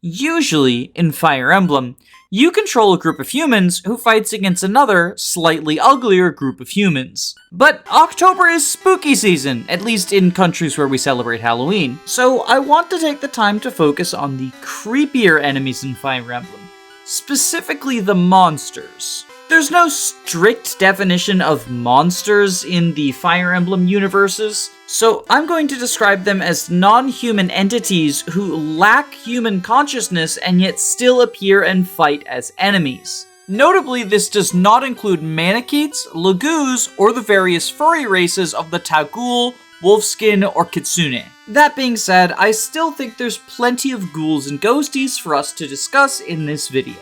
Usually, in Fire Emblem, you control a group of humans who fights against another, slightly uglier group of humans. But October is spooky season, at least in countries where we celebrate Halloween, so I want to take the time to focus on the creepier enemies in Fire Emblem, specifically the monsters. There's no strict definition of monsters in the Fire Emblem universes, so I'm going to describe them as non-human entities who lack human consciousness and yet still appear and fight as enemies. Notably, this does not include Manaketes, Lagoos, or the various furry races of the Tagul, Wolfskin, or Kitsune. That being said, I still think there's plenty of ghouls and ghosties for us to discuss in this video.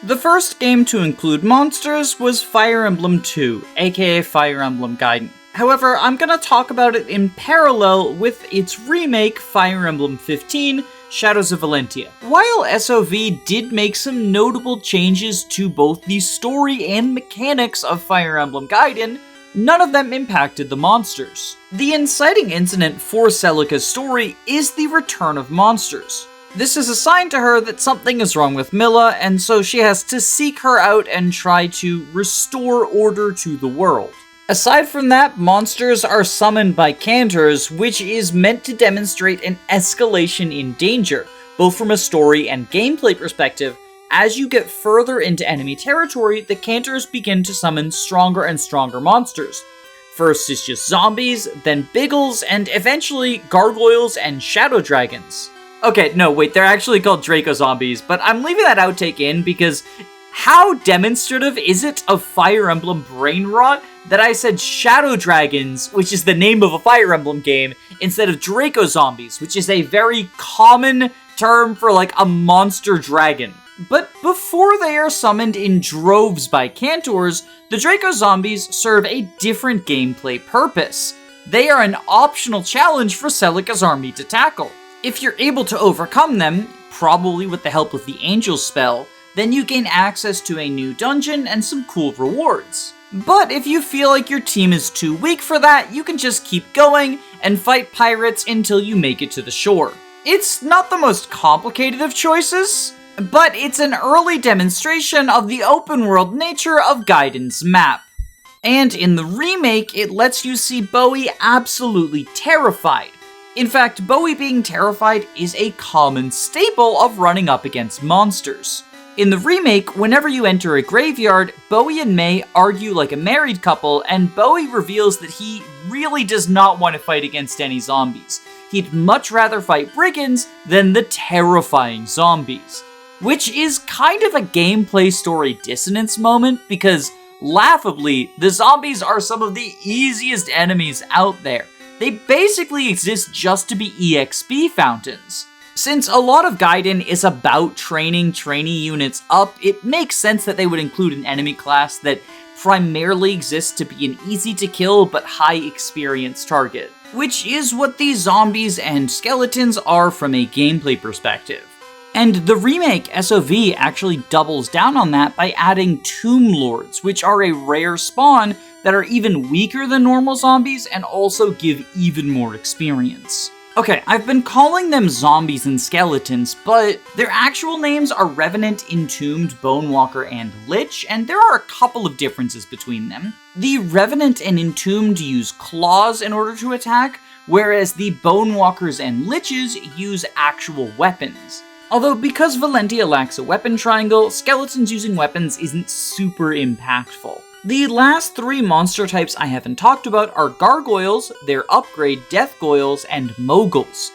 The first game to include monsters was Fire Emblem 2, aka Fire Emblem Gaiden. However, I'm gonna talk about it in parallel with its remake, Fire Emblem 15, Shadows of Valentia. While SOV did make some notable changes to both the story and mechanics of Fire Emblem Gaiden, none of them impacted the monsters. The inciting incident for Celica's story is the return of monsters. This is a sign to her that something is wrong with Milla, and so she has to seek her out and try to restore order to the world. Aside from that, monsters are summoned by cantors, which is meant to demonstrate an escalation in danger, both from a story and gameplay perspective. As you get further into enemy territory, the cantors begin to summon stronger and stronger monsters. First it's just zombies, then biggles, and eventually gargoyles and shadow dragons. Okay, no, wait, they're actually called Draco Zombies, but I'm leaving that outtake in because how demonstrative is it of Fire Emblem brain rot that I said Shadow Dragons, which is the name of a Fire Emblem game, instead of Draco Zombies, which is a very common term for like a monster dragon. But before they are summoned in droves by cantors, the Draco Zombies serve a different gameplay purpose. They are an optional challenge for Celica's army to tackle. If you're able to overcome them, probably with the help of the Angel spell, then you gain access to a new dungeon and some cool rewards. But if you feel like your team is too weak for that, you can just keep going and fight pirates until you make it to the shore. It's not the most complicated of choices, but it's an early demonstration of the open world nature of Gaiden's map. And in the remake, it lets you see Bowie absolutely terrified. In fact, Bowie being terrified is a common staple of running up against monsters. In the remake, whenever you enter a graveyard, Bowie and May argue like a married couple, and Bowie reveals that he really does not want to fight against any zombies. He'd much rather fight brigands than the terrifying zombies. Which is kind of a gameplay story dissonance moment, because laughably, the zombies are some of the easiest enemies out there. They basically exist just to be EXP fountains. Since a lot of Gaiden is about training trainee units up, it makes sense that they would include an enemy class that primarily exists to be an easy to kill but high experience target, which is what these zombies and skeletons are from a gameplay perspective. And the remake SOV actually doubles down on that by adding Tomb Lords, which are a rare spawn that are even weaker than normal zombies and also give even more experience. Okay, I've been calling them zombies and skeletons, but their actual names are Revenant, Entombed, Bonewalker, and Lich, and there are a couple of differences between them. The Revenant and Entombed use claws in order to attack, whereas the Bonewalkers and Liches use actual weapons. Although because Valentia lacks a weapon triangle, skeletons using weapons isn't super impactful. The last three monster types I haven't talked about are Gargoyles, their upgrade Deathgoyles, and Moguls.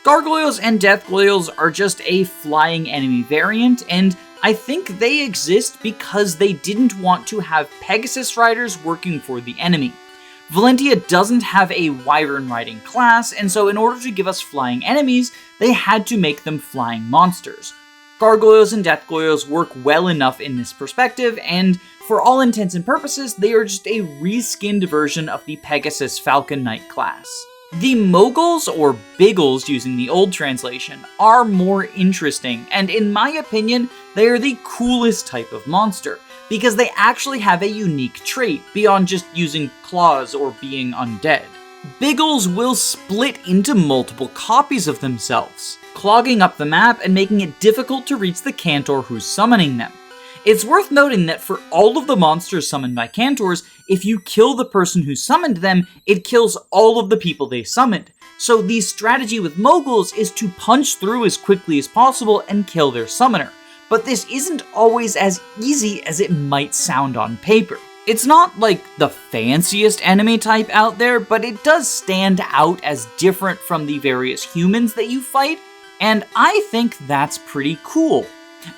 Gargoyles and Deathgoyles are just a flying enemy variant, and I think they exist because they didn't want to have Pegasus riders working for the enemy. Valentia doesn't have a Wyvern riding class, and so in order to give us flying enemies, they had to make them flying monsters. Gargoyles and Deathgoyles work well enough in this perspective, and for all intents and purposes, they are just a reskinned version of the Pegasus Falcon Knight class. The Moguls, or Biggles using the old translation, are more interesting, and in my opinion, they are the coolest type of monster, because they actually have a unique trait beyond just using claws or being undead. Biggles will split into multiple copies of themselves, clogging up the map and making it difficult to reach the Cantor who's summoning them. It's worth noting that for all of the monsters summoned by Cantors, if you kill the person who summoned them, it kills all of the people they summoned. So the strategy with Moguls is to punch through as quickly as possible and kill their summoner. But this isn't always as easy as it might sound on paper. It's not like the fanciest enemy type out there, but it does stand out as different from the various humans that you fight, and I think that's pretty cool.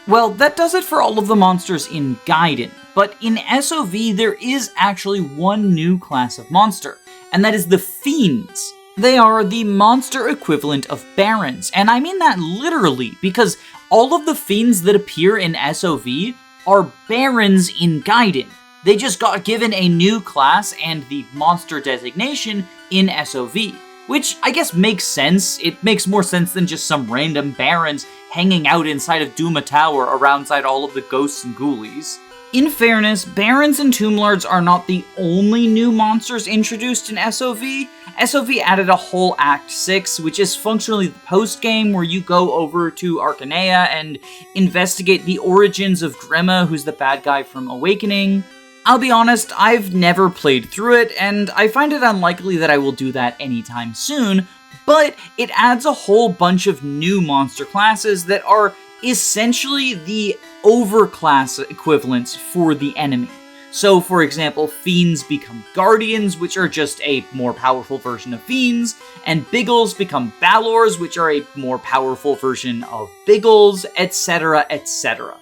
Well, that does it for all of the monsters in Gaiden, but in SOV there is actually one new class of monster, and that is the Fiends. They are the monster equivalent of Barons, and I mean that literally, because all of the Fiends that appear in SOV are Barons in Gaiden. They just got given a new class and the monster designation in SOV, which I guess makes sense. It makes more sense than just some random Barons hanging out inside of Duma Tower aroundside all of the ghosts and ghoulies. In fairness, Barons and Tomb Lords are not the only new monsters introduced in SOV. SOV added a whole Act 6, which is functionally the post-game where you go over to Arcanea and investigate the origins of Grima, who's the bad guy from Awakening. I'll be honest, I've never played through it, and I find it unlikely that I will do that anytime soon, but it adds a whole bunch of new monster classes that are essentially the overclass equivalents for the enemy. So, for example, Fiends become Guardians, which are just a more powerful version of Fiends, and Biggles become Balors, which are a more powerful version of Biggles, etc., etc.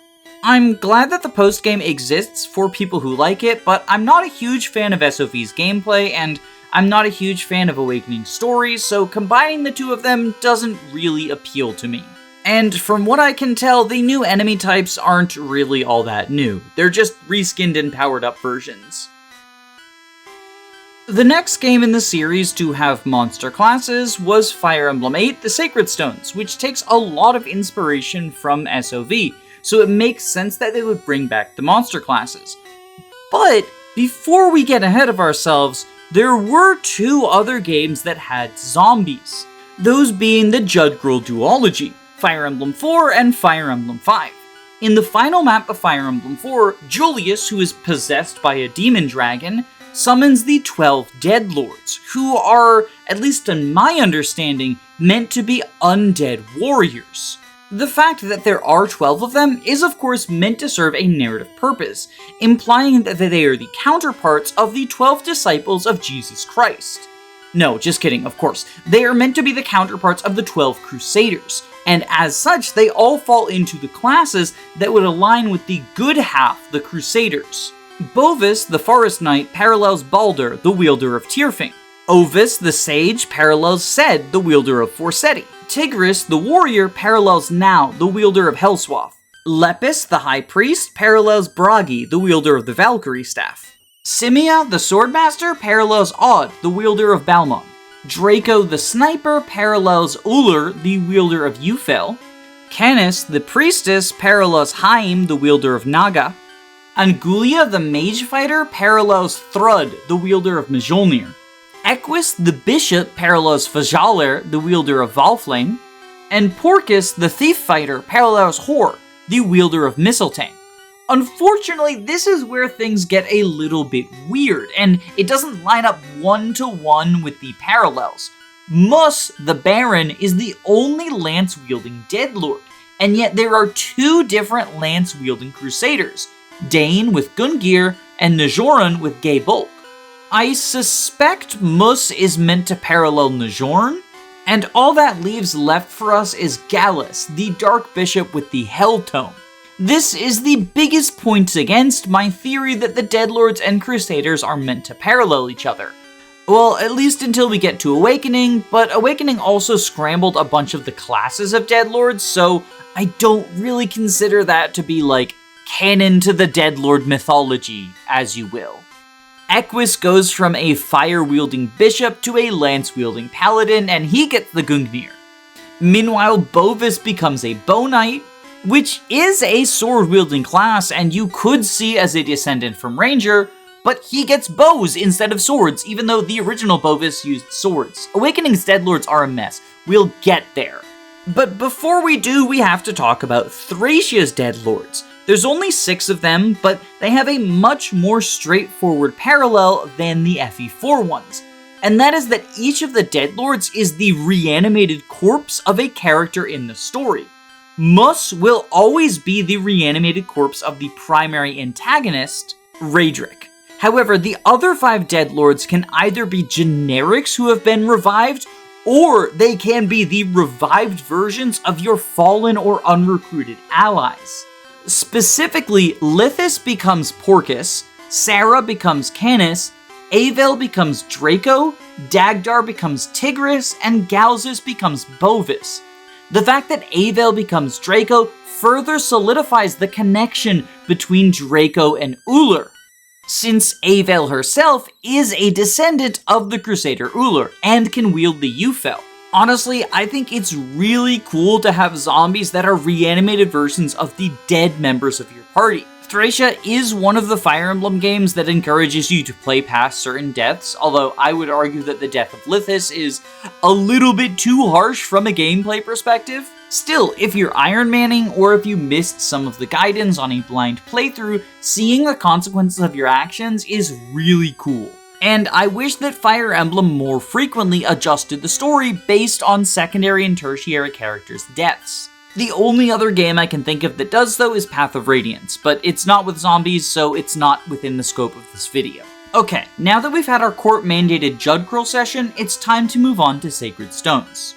I'm glad that the post-game exists for people who like it, but I'm not a huge fan of SOV's gameplay, and I'm not a huge fan of Awakening's story, so combining the two of them doesn't really appeal to me. And from what I can tell, the new enemy types aren't really all that new. They're just reskinned and powered up versions. The next game in the series to have monster classes was Fire Emblem 8: The Sacred Stones, which takes a lot of inspiration from SOV, so it makes sense that they would bring back the monster classes. But before we get ahead of ourselves, there were two other games that had zombies, those being the Judgrill duology, Fire Emblem 4 and Fire Emblem 5. In the final map of Fire Emblem 4, Julius, who is possessed by a demon dragon, summons the 12 Deadlords, who are, at least in my understanding, meant to be undead warriors. The fact that there are 12 of them is of course meant to serve a narrative purpose, implying that they are the counterparts of the 12 disciples of Jesus Christ. No, just kidding, of course. They are meant to be the counterparts of the 12 Crusaders, and as such, they all fall into the classes that would align with the good half, the Crusaders. Bovis, the Forest Knight, parallels Baldur, the wielder of Tyrfing. Ovis, the Sage, parallels Sed, the wielder of Forseti. Tigris, the Warrior, parallels Now, the wielder of Hellswath. Lepus, the High Priest, parallels Bragi, the wielder of the Valkyrie Staff. Simia, the Swordmaster, parallels Odd, the wielder of Balmon. Draco, the Sniper, parallels Ullr, the wielder of Ufel. Canis, the Priestess, parallels Haim, the wielder of Naga. Angulia, the Mage Fighter, parallels Thrud, the wielder of Mjolnir. Equus, the Bishop, parallels Fajalir, the wielder of Valflame. And Porcus, the Thief Fighter, parallels Hor, the wielder of Mistletoe. Unfortunately, this is where things get a little bit weird, and it doesn't line up one-to-one with the parallels. Mus, the Baron, is the only lance-wielding Deadlord, and yet there are two different lance-wielding Crusaders, Dane with Gungnir and Najoran with Gay Bulk. I suspect Mus is meant to parallel Najorn, and all that leaves left for us is Gallus, the Dark Bishop with the Hell Tome. This is the biggest point against my theory that the Deadlords and Crusaders are meant to parallel each other. Well, at least until we get to Awakening, but Awakening also scrambled a bunch of the classes of Deadlords, so I don't really consider that to be like canon to the Deadlord mythology, as you will. Equus goes from a fire-wielding bishop to a lance-wielding paladin, and he gets the Gungnir. Meanwhile, Bovis becomes a bow knight, which is a sword-wielding class, and you could see as a descendant from Ranger, but he gets bows instead of swords, even though the original Bovis used swords. Awakening's Deadlords are a mess. We'll get there. But before we do, we have to talk about Thracia's Deadlords. There's only 6 of them, but they have a much more straightforward parallel than the FE4 ones. And that is that each of the Deadlords is the reanimated corpse of a character in the story. Mus will always be the reanimated corpse of the primary antagonist, Raedric. However, the other 5 Deadlords can either be generics who have been revived, or they can be the revived versions of your fallen or unrecruited allies. Specifically, Lithis becomes Porcus, Sarah becomes Canis, Avel becomes Draco, Dagdar becomes Tigris, and Galzus becomes Bovis. The fact that Avel becomes Draco further solidifies the connection between Draco and Ullr, since Avel herself is a descendant of the Crusader Ullr and can wield the Ufel. Honestly, I think it's really cool to have zombies that are reanimated versions of the dead members of your party. Thracia is one of the Fire Emblem games that encourages you to play past certain deaths, although I would argue that the death of Lithis is a little bit too harsh from a gameplay perspective. Still, if you're Iron Manning or if you missed some of the guidance on a blind playthrough, seeing the consequences of your actions is really cool. And I wish that Fire Emblem more frequently adjusted the story based on secondary and tertiary characters' deaths. The only other game I can think of that does though is Path of Radiance, but it's not with zombies, so it's not within the scope of this video. Okay, now that we've had our court-mandated Judcrow session, it's time to move on to Sacred Stones.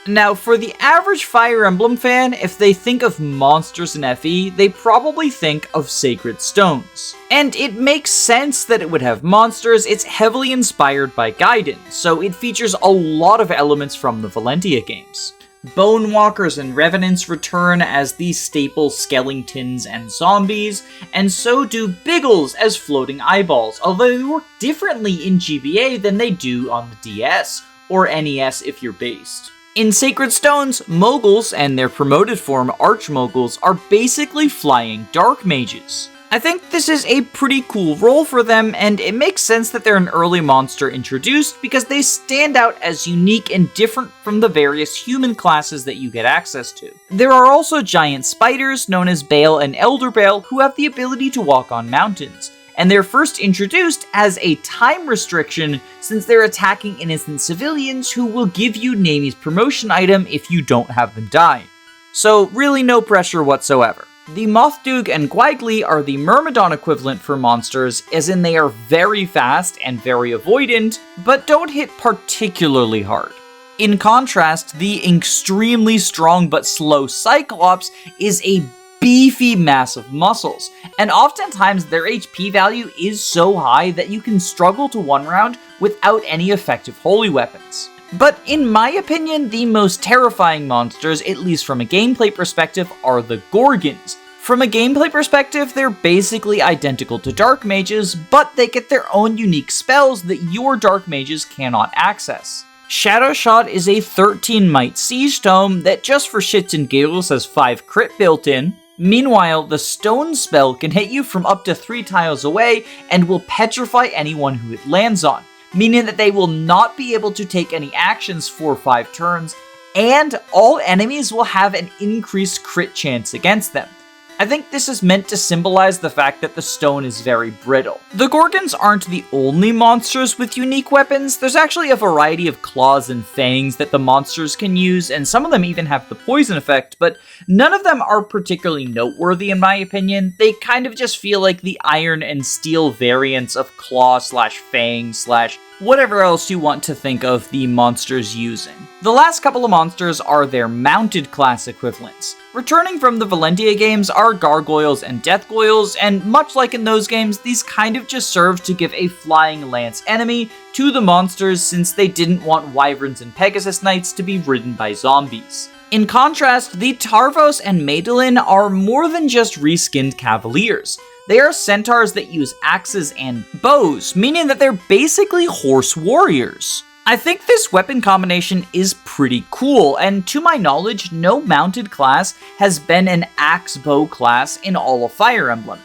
Now, for the average Fire Emblem fan, if they think of monsters in FE, they probably think of Sacred Stones. And it makes sense that it would have monsters. It's heavily inspired by Gaiden, so it features a lot of elements from the Valentia games. Bone Walkers and Revenants return as the staple skeletons and zombies, and so do Biggles as floating eyeballs, although they work differently in GBA than they do on the DS, or NES if you're based. In Sacred Stones, Moguls and their promoted form Archmoguls are basically flying dark mages. I think this is a pretty cool role for them, and it makes sense that they're an early monster introduced because they stand out as unique and different from the various human classes that you get access to. There are also giant spiders known as Bale and Elder Bale who have the ability to walk on mountains, and they're first introduced as a time restriction since they're attacking innocent civilians who will give you Naimi's promotion item if you don't have them die. So really no pressure whatsoever. The Mothdoog and Gwaigli are the Myrmidon equivalent for monsters, as in they are very fast and very avoidant, but don't hit particularly hard. In contrast, the extremely strong but slow Cyclops is a beefy mass of muscles, and oftentimes their HP value is so high that you can struggle to one round without any effective holy weapons. But in my opinion, the most terrifying monsters, at least from a gameplay perspective, are the Gorgons. From a gameplay perspective, they're basically identical to Dark Mages, but they get their own unique spells that your Dark Mages cannot access. Shadow Shot is a 13 might siege tome that just for shits and giggles has 5 crit built in. Meanwhile, the Stone spell can hit you from up to 3 tiles away and will petrify anyone who it lands on, meaning that they will not be able to take any actions for 5 turns, and all enemies will have an increased crit chance against them. I think this is meant to symbolize the fact that the stone is very brittle. The Gorgons aren't the only monsters with unique weapons. There's actually a variety of claws and fangs that the monsters can use, and some of them even have the poison effect, but none of them are particularly noteworthy in my opinion. They kind of just feel like the iron and steel variants of claw slash fang slash whatever else you want to think of the monsters using. The last couple of monsters are their mounted class equivalents. Returning from the Valentia games are Gargoyles and Deathgoyles, and much like in those games, these kind of just serve to give a flying lance enemy to the monsters since they didn't want Wyverns and Pegasus Knights to be ridden by zombies. In contrast, the Tarvos and Madeline are more than just reskinned cavaliers. They are centaurs that use axes and bows, meaning that they're basically horse warriors. I think this weapon combination is pretty cool, and to my knowledge, no mounted class has been an axe bow class in all of Fire Emblem.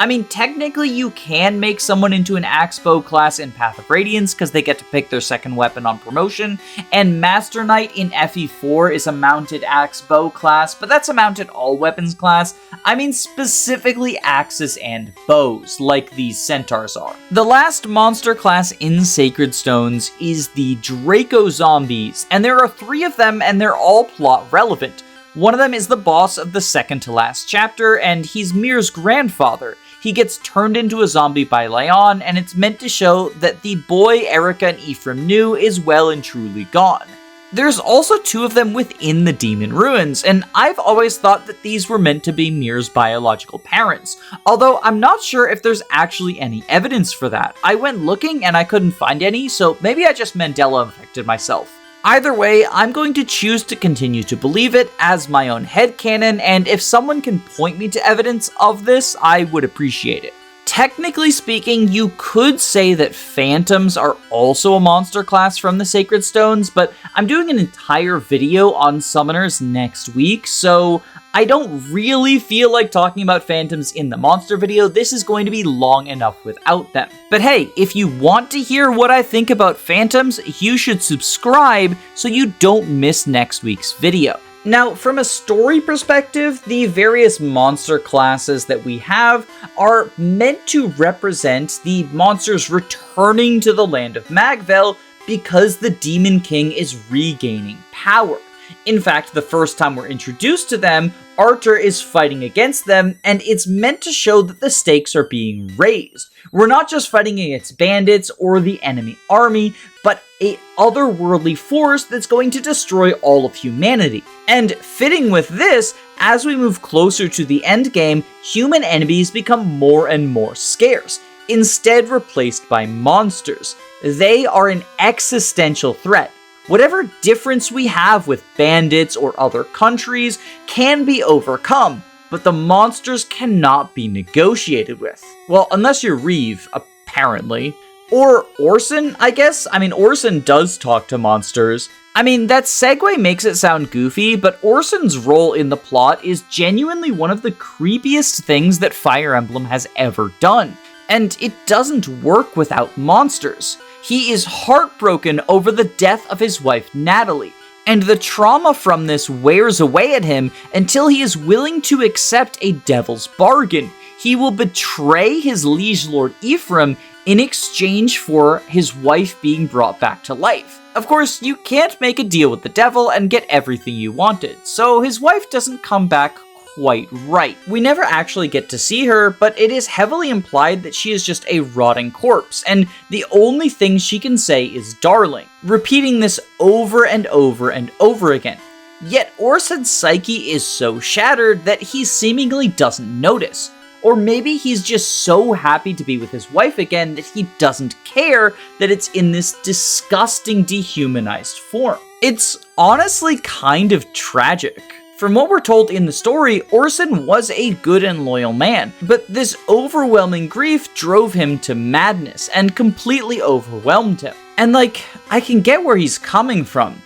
I mean, technically you can make someone into an axe bow class in Path of Radiance because they get to pick their second weapon on promotion, and Master Knight in FE4 is a mounted axe bow class, but that's a mounted all weapons class. I mean specifically axes and bows, like these centaurs are. The last monster class in Sacred Stones is the Draco Zombies, and there are 3 of them and they're all plot relevant. One of them is the boss of the second to last chapter, and he's Mir's grandfather. He gets turned into a zombie by Leon, and it's meant to show that the boy Erica and Ephraim knew is well and truly gone. There's also 2 of them within the Demon Ruins, and I've always thought that these were meant to be Mir's biological parents, although I'm not sure if there's actually any evidence for that. I went looking and I couldn't find any, so maybe I just Mandela affected myself. Either way, I'm going to choose to continue to believe it as my own headcanon, and if someone can point me to evidence of this, I would appreciate it. Technically speaking, you could say that phantoms are also a monster class from the Sacred Stones, but I'm doing an entire video on summoners next week, so I don't really feel like talking about phantoms in the monster video. This is going to be long enough without them. But hey, if you want to hear what I think about phantoms, you should subscribe so you don't miss next week's video. Now, from a story perspective, the various monster classes that we have are meant to represent the monsters returning to the land of Magvel because the Demon King is regaining power. In fact, the first time we're introduced to them, Arthur is fighting against them, and it's meant to show that the stakes are being raised. We're not just fighting against bandits or the enemy army, but a otherworldly force that's going to destroy all of humanity. And fitting with this, as we move closer to the endgame, human enemies become more and more scarce, instead replaced by monsters. They are an existential threat. Whatever difference we have with bandits or other countries can be overcome, but the monsters cannot be negotiated with. Well, unless you're Reeve, apparently. Or Orson, I guess? I mean, Orson does talk to monsters. I mean, that segue makes it sound goofy, but Orson's role in the plot is genuinely one of the creepiest things that Fire Emblem has ever done. And it doesn't work without monsters. He is heartbroken over the death of his wife, Natalie, and the trauma from this wears away at him until he is willing to accept a devil's bargain. He will betray his liege lord Ephraim in exchange for his wife being brought back to life. Of course, you can't make a deal with the devil and get everything you wanted, so his wife doesn't come back quite right. We never actually get to see her, but it is heavily implied that she is just a rotting corpse, and the only thing she can say is darling, repeating this over and over and over again. Yet Orson's psyche is so shattered that he seemingly doesn't notice. Or maybe he's just so happy to be with his wife again that he doesn't care that it's in this disgusting dehumanized form. It's honestly kind of tragic. From what we're told in the story, Orson was a good and loyal man, but this overwhelming grief drove him to madness and completely overwhelmed him. And I can get where he's coming from.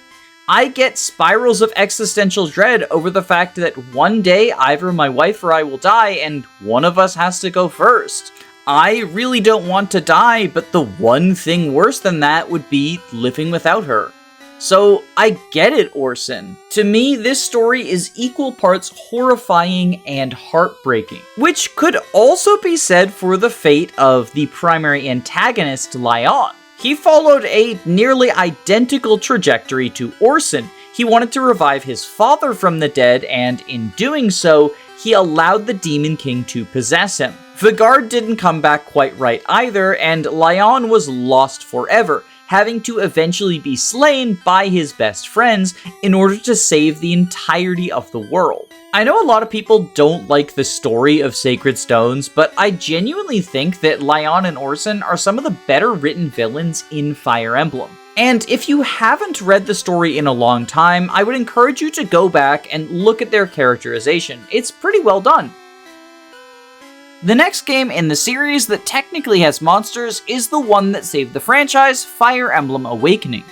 I get spirals of existential dread over the fact that one day either my wife or I will die and one of us has to go first. I really don't want to die, but the one thing worse than that would be living without her. So I get it, Orson. To me, this story is equal parts horrifying and heartbreaking, which could also be said for the fate of the primary antagonist, Leon. He followed a nearly identical trajectory to Orson. He wanted to revive his father from the dead, and in doing so, he allowed the Demon King to possess him. Vigard didn't come back quite right either, and Leon was lost forever, having to eventually be slain by his best friends in order to save the entirety of the world. I know a lot of people don't like the story of Sacred Stones, but I genuinely think that Leon and Orson are some of the better written villains in Fire Emblem. And if you haven't read the story in a long time, I would encourage you to go back and look at their characterization. It's pretty well done. The next game in the series that technically has monsters is the one that saved the franchise, Fire Emblem Awakening.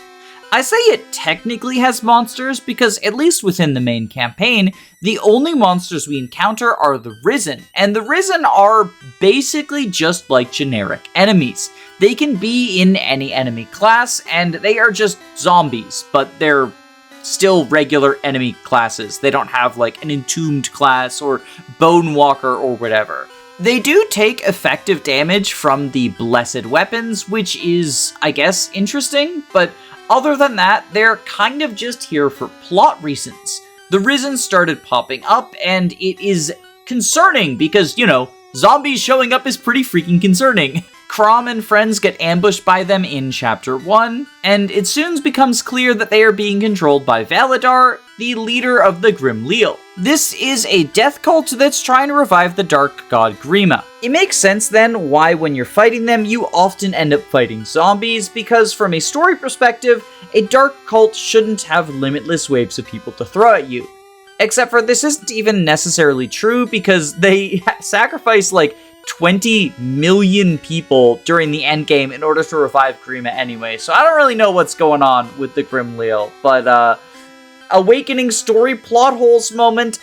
I say it technically has monsters because, at least within the main campaign, the only monsters we encounter are the Risen, and the Risen are basically just like generic enemies. They can be in any enemy class, and they are just zombies, but they're still regular enemy classes. They don't have like an Entombed class or Bone Walker or whatever. They do take effective damage from the blessed weapons, which is, I guess, interesting, but other than that, they're kind of just here for plot reasons. The Risen started popping up, and it is concerning because, zombies showing up is pretty freaking concerning. Crom and friends get ambushed by them in Chapter 1, and it soon becomes clear that they are being controlled by Valadar, the leader of the Grim Leal. This is a death cult that's trying to revive the dark god Grima. It makes sense then why when you're fighting them, you often end up fighting zombies, because from a story perspective, a dark cult shouldn't have limitless waves of people to throw at you. Except for this isn't even necessarily true, because they sacrifice like 20 million people during the endgame in order to revive Grima anyway, so I don't really know what's going on with the Grim Leal, but awakening story plot holes moment,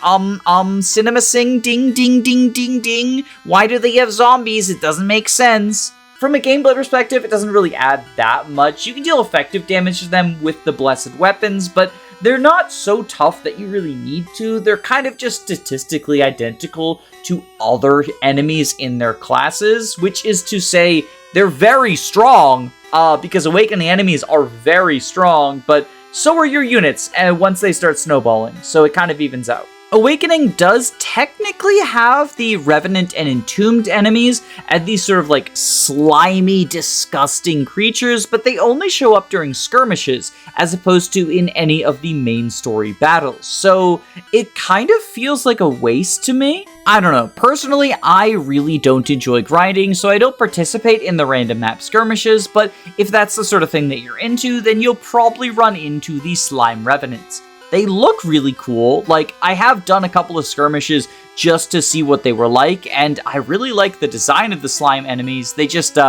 cinema sing ding ding ding ding ding, why do they have zombies? It doesn't make sense. From a gameplay perspective, it doesn't really add that much. You can deal effective damage to them with the blessed weapons, but they're not so tough that you really need to. They're kind of just statistically identical to other enemies in their classes, which is to say they're very strong, because awakening enemies are very strong, but so are your units once they start snowballing, so it kind of evens out. Awakening does technically have the Revenant and Entombed enemies as these sort of like slimy, disgusting creatures, but they only show up during skirmishes as opposed to in any of the main story battles. So it kind of feels like a waste to me. I don't know. Personally, I really don't enjoy grinding, so I don't participate in the random map skirmishes, but if that's the sort of thing that you're into, then you'll probably run into the Slime Revenants. They look really cool. Like, I have done a couple of skirmishes just to see what they were like, and I really like the design of the slime enemies. They just, they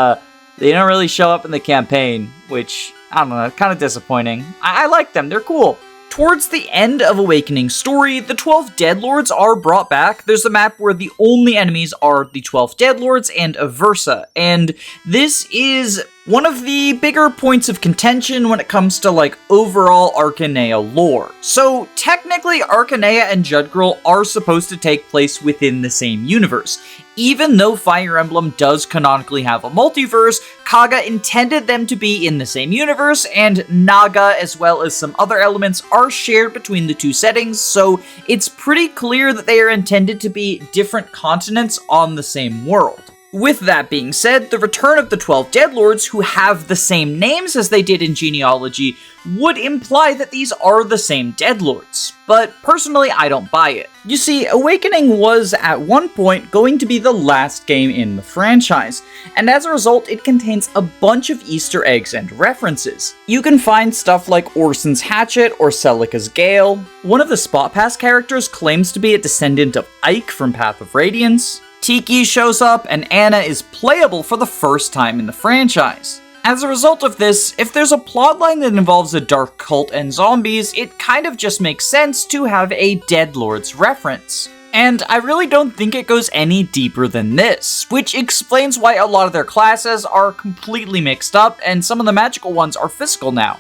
don't really show up in the campaign, which, I don't know, kind of disappointing. I like them, they're cool. Towards the end of Awakening's story, the 12 Deadlords are brought back. There's a map where the only enemies are the 12 Deadlords and Aversa, and this is one of the bigger points of contention when it comes to, like, overall Arcanea lore. So, technically, Arcanea and Judgirl are supposed to take place within the same universe. Even though Fire Emblem does canonically have a multiverse, Kaga intended them to be in the same universe, and Naga, as well as some other elements, are shared between the two settings, so it's pretty clear that they are intended to be different continents on the same world. With that being said, the return of the 12 Deadlords, who have the same names as they did in Genealogy, would imply that these are the same Deadlords, but personally I don't buy it. You see, Awakening was at one point going to be the last game in the franchise, and as a result it contains a bunch of Easter eggs and references. You can find stuff like Orson's hatchet or Celica's Gale. One of the Spot Pass characters claims to be a descendant of Ike from Path of Radiance. Tiki shows up, and Anna is playable for the first time in the franchise. As a result of this, if there's a plotline that involves a dark cult and zombies, it kind of just makes sense to have a Deadlords reference. And I really don't think it goes any deeper than this, which explains why a lot of their classes are completely mixed up, and some of the magical ones are physical now.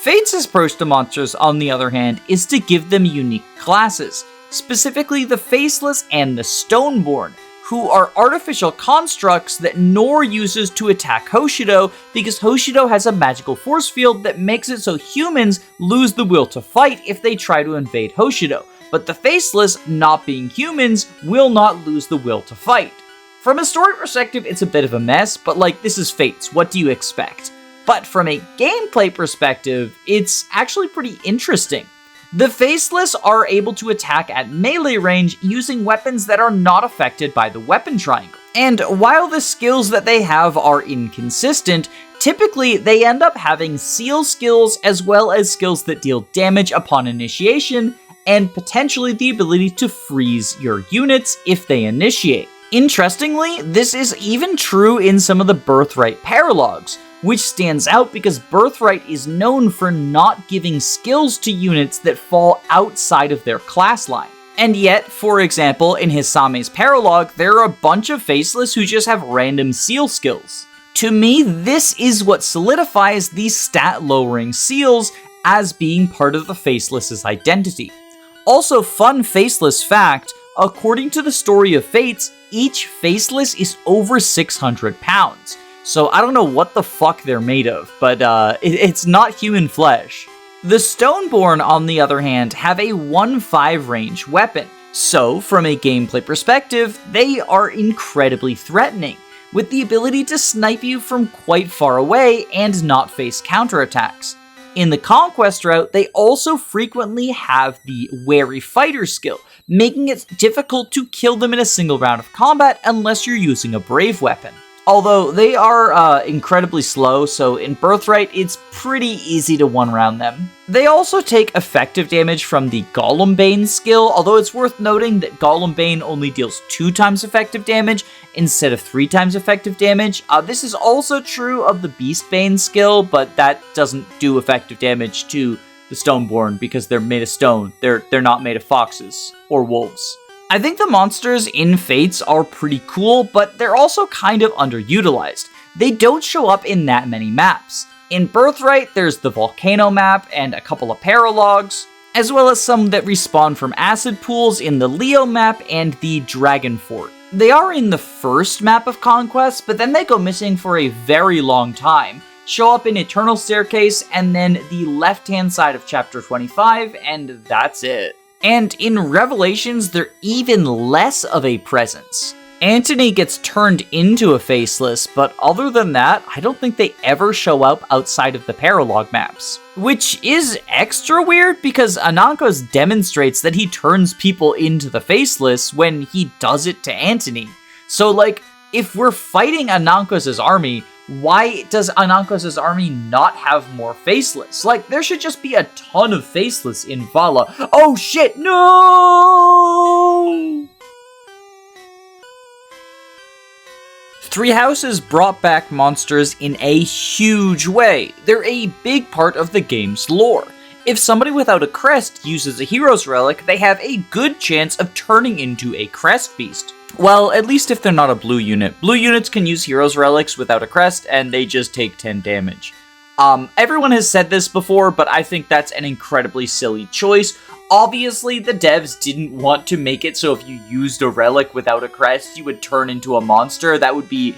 Fate's approach to monsters, on the other hand, is to give them unique classes, specifically the Faceless and the Stoneborn, who are artificial constructs that Nor uses to attack Hoshido because Hoshido has a magical force field that makes it so humans lose the will to fight if they try to invade Hoshido, but the Faceless, not being humans, will not lose the will to fight. From a story perspective, it's a bit of a mess, but like, this is Fates, what do you expect? But from a gameplay perspective, it's actually pretty interesting. The Faceless are able to attack at melee range using weapons that are not affected by the weapon triangle. And while the skills that they have are inconsistent, typically they end up having seal skills as well as skills that deal damage upon initiation, and potentially the ability to freeze your units if they initiate. Interestingly, this is even true in some of the Birthright paralogs, which stands out because Birthright is known for not giving skills to units that fall outside of their class line. And yet, for example, in Hisame's paralogue, there are a bunch of Faceless who just have random seal skills. To me, this is what solidifies these stat-lowering seals as being part of the Faceless's identity. Also, fun Faceless fact, according to the Story of Fates, each Faceless is over 600 pounds. So I don't know what the fuck they're made of, but it's not human flesh. The Stoneborn, on the other hand, have a 1-5 range weapon. So, from a gameplay perspective, they are incredibly threatening, with the ability to snipe you from quite far away and not face counterattacks. In the Conquest route, they also frequently have the Wary Fighter skill, making it difficult to kill them in a single round of combat unless you're using a Brave weapon. Although they are incredibly slow, so in Birthright, it's pretty easy to one-round them. They also take effective damage from the Golembane skill, although it's worth noting that Golembane only deals 2 times effective damage instead of 3 times effective damage. This is also true of the Beastbane skill, but that doesn't do effective damage to the Stoneborn because they're made of stone. They're not made of foxes or wolves. I think the monsters in Fates are pretty cool, but they're also kind of underutilized. They don't show up in that many maps. In Birthright, there's the Volcano map and a couple of paralogs, as well as some that respawn from acid pools in the Leo map and the Dragon Fort. They are in the first map of Conquest, but then they go missing for a very long time, show up in Eternal Staircase, and then the left-hand side of Chapter 25, and that's it. And in Revelations, they're even less of a presence. Antony gets turned into a Faceless, but other than that, I don't think they ever show up outside of the paralogue maps. Which is extra weird because Anankos demonstrates that he turns people into the Faceless when he does it to Antony. So like, if we're fighting Anankos' army, why does Anankos' army not have more Faceless? Like, there should just be a ton of Faceless in Vala. Oh shit, no! Three Houses brought back monsters in a huge way. They're a big part of the game's lore. If somebody without a crest uses a hero's relic, they have a good chance of turning into a crest beast. Well, at least if they're not a blue unit. Blue units can use hero's relics without a crest, and they just take 10 damage. Everyone has said this before, but I think that's an incredibly silly choice. Obviously, the devs didn't want to make it so if you used a relic without a crest, you would turn into a monster. That would be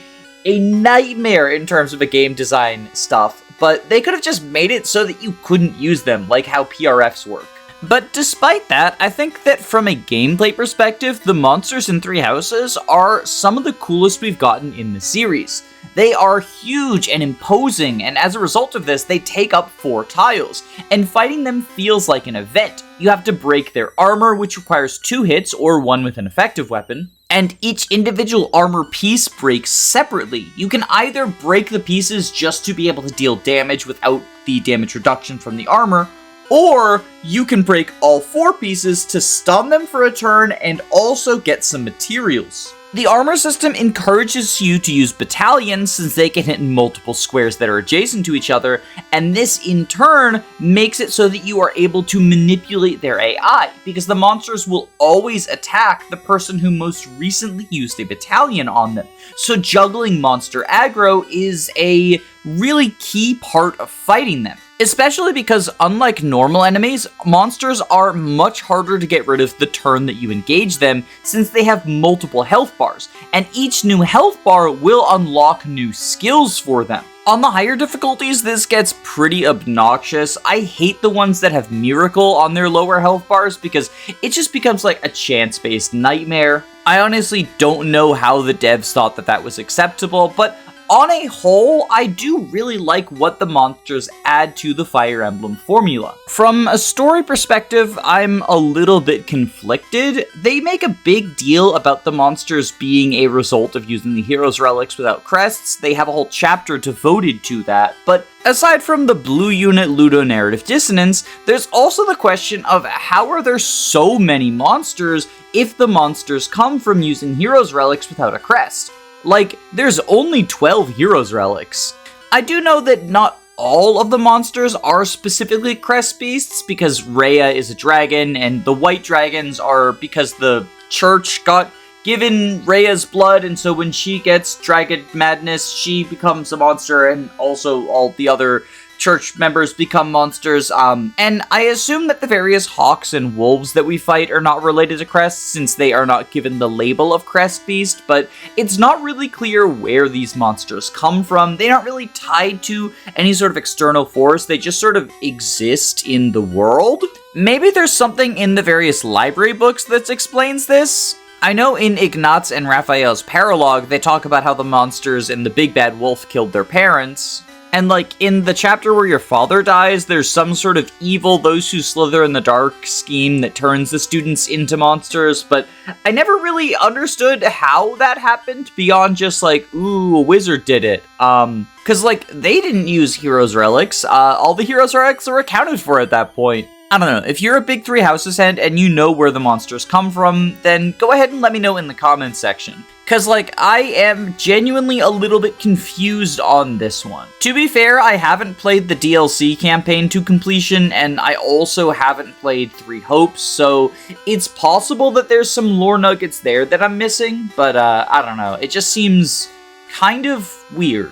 a nightmare in terms of a game design stuff. But they could have just made it so that you couldn't use them, like how PRFs work. But despite that, I think that from a gameplay perspective, the monsters in Three Houses are some of the coolest we've gotten in the series. They are huge and imposing, and as a result of this, they take up 4 tiles, and fighting them feels like an event. You have to break their armor, which requires 2 hits or 1 with an effective weapon, and each individual armor piece breaks separately. You can either break the pieces just to be able to deal damage without the damage reduction from the armor, or you can break all 4 pieces to stun them for a turn and also get some materials. The armor system encourages you to use battalions since they can hit in multiple squares that are adjacent to each other, and this in turn makes it so that you are able to manipulate their AI, because the monsters will always attack the person who most recently used a battalion on them. So juggling monster aggro is a really key part of fighting them. Especially because, unlike normal enemies, monsters are much harder to get rid of the turn that you engage them, since they have multiple health bars, and each new health bar will unlock new skills for them. On the higher difficulties, this gets pretty obnoxious. I hate the ones that have Miracle on their lower health bars, because it just becomes like a chance-based nightmare. I honestly don't know how the devs thought that that was acceptable, but on a whole, I do really like what the monsters add to the Fire Emblem formula. From a story perspective, I'm a little bit conflicted. They make a big deal about the monsters being a result of using the hero's relics without crests. They have a whole chapter devoted to that. But aside from the blue unit ludonarrative dissonance, there's also the question of how are there so many monsters if the monsters come from using hero's relics without a crest? Like, there's only 12 heroes relics. I do know that not all of the monsters are specifically Crest beasts, because Rhea is a dragon, and the white dragons are because the church got given Rhea's blood, and so when she gets dragon madness, she becomes a monster, and also all the other church members become monsters. And I assume that the various hawks and wolves that we fight are not related to Crest, since they are not given the label of Crest Beast, but it's not really clear where these monsters come from. They're not really tied to any sort of external force, they just sort of exist in the world. Maybe there's something in the various library books that explains this. I know in Ignatz and Raphael's paralogue, they talk about how the monsters and the big bad wolf killed their parents. And like in the chapter where your father dies, there's some sort of evil those who slither in the dark scheme that turns the students into monsters, but I never really understood how that happened beyond just like, ooh, a wizard did it. Cause like they didn't use heroes relics, all the heroes relics are accounted for at that point. I don't know, if you're a Big Three Houses head and you know where the monsters come from, then go ahead and let me know in the comments section. Cause like, I am genuinely a little bit confused on this one. To be fair, I haven't played the DLC campaign to completion, and I also haven't played Three Hopes, so it's possible that there's some lore nuggets there that I'm missing, but I don't know, it just seems kind of weird.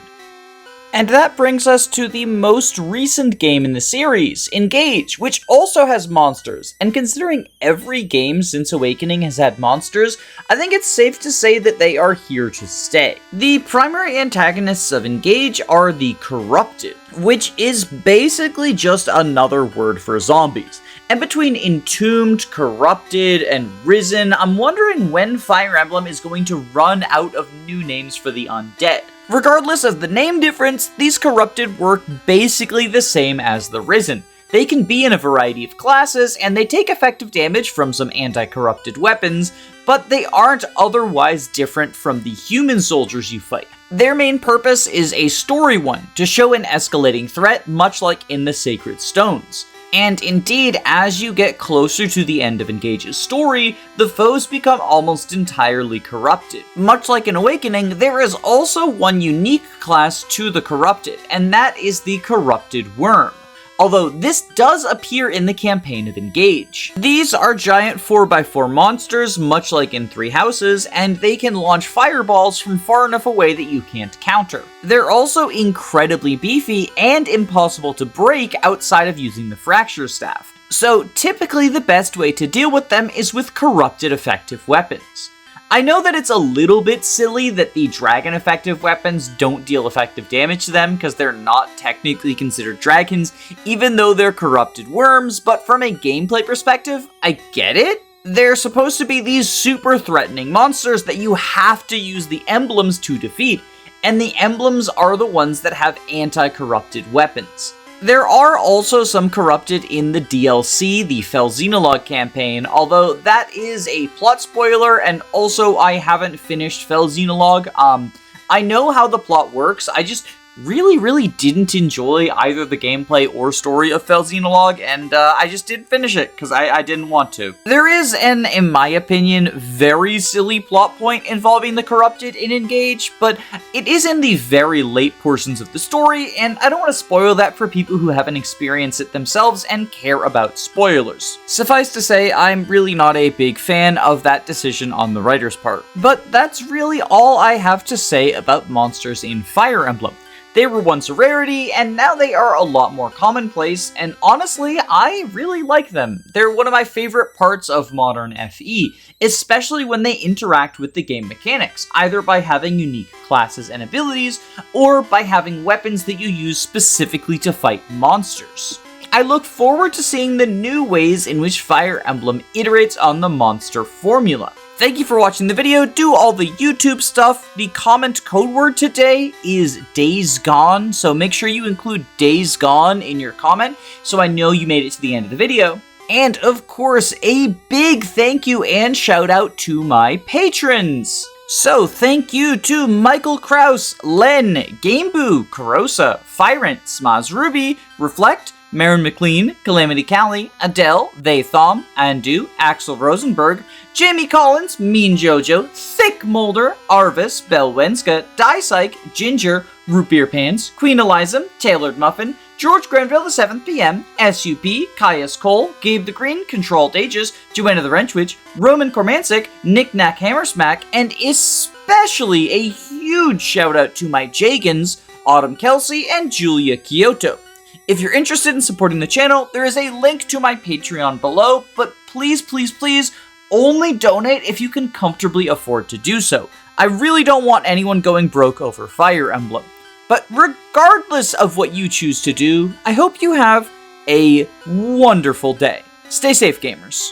And that brings us to the most recent game in the series, Engage, which also has monsters. And considering every game since Awakening has had monsters, I think it's safe to say that they are here to stay. The primary antagonists of Engage are the Corrupted, which is basically just another word for zombies. And between Entombed, Corrupted, and Risen, I'm wondering when Fire Emblem is going to run out of new names for the undead. Regardless of the name difference, these Corrupted work basically the same as the Risen. They can be in a variety of classes, and they take effective damage from some anti-corrupted weapons, but they aren't otherwise different from the human soldiers you fight. Their main purpose is a story one, to show an escalating threat, much like in the Sacred Stones. And indeed, as you get closer to the end of Engage's story, the foes become almost entirely corrupted. Much like in Awakening, there is also one unique class to the Corrupted, and that is the Corrupted Worm. Although this does appear in the campaign of Engage. These are giant 4x4 monsters, much like in Three Houses, and they can launch fireballs from far enough away that you can't counter. They're also incredibly beefy and impossible to break outside of using the Fracture Staff. So typically the best way to deal with them is with corrupted effective weapons. I know that it's a little bit silly that the dragon effective weapons don't deal effective damage to them because they're not technically considered dragons, even though they're corrupted worms, but from a gameplay perspective, I get it. They're supposed to be these super threatening monsters that you have to use the emblems to defeat, and the emblems are the ones that have anti-corrupted weapons. There are also some corrupted in the DLC, the Felxenologue campaign, although that is a plot spoiler, and also I haven't finished Felxenologue. I know how the plot works, I just really didn't enjoy either the gameplay or story of Felxenologue, and I just didn't finish it, because I didn't want to. There is an, in my opinion, very silly plot point involving the Corrupted in Engage, but it is in the very late portions of the story, and I don't want to spoil that for people who haven't experienced it themselves and care about spoilers. Suffice to say, I'm really not a big fan of that decision on the writer's part. But that's really all I have to say about monsters in Fire Emblem. They were once a rarity, and now they are a lot more commonplace, and honestly, I really like them. They're one of my favorite parts of modern FE, especially when they interact with the game mechanics, either by having unique classes and abilities, or by having weapons that you use specifically to fight monsters. I look forward to seeing the new ways in which Fire Emblem iterates on the monster formula. Thank you for watching the video, do all the YouTube stuff. The comment code word today is Days Gone, so make sure you include Days Gone in your comment so I know you made it to the end of the video. And of course, a big thank you and shout out to my patrons! So thank you to Michael Kraus, Len, Gameboo, Karosa, Fyrant, Smaz Ruby, Reflect, Marin McLean, Calamity Callie, Adele, They Thom, Andu, Axel Rosenberg, Jamie Collins, Mean Jojo, Thick Molder, Arvis, Belwenska, Dysyke, Ginger, Root Beer Pants, Queen Eliza, Tailored Muffin, George Granville the 7th PM, SUP, Caius Cole, Gabe the Green, Controlled Ages, Joanna the Wrenchwitch, Roman Kormansic, Nick Knack Hammersmack, and especially a huge shout out to my Jagans, Autumn Kelsey, and Julia Kyoto. If you're interested in supporting the channel, there is a link to my Patreon below, but please, please, please, only donate if you can comfortably afford to do so. I really don't want anyone going broke over Fire Emblem. But regardless of what you choose to do, I hope you have a wonderful day. Stay safe, gamers.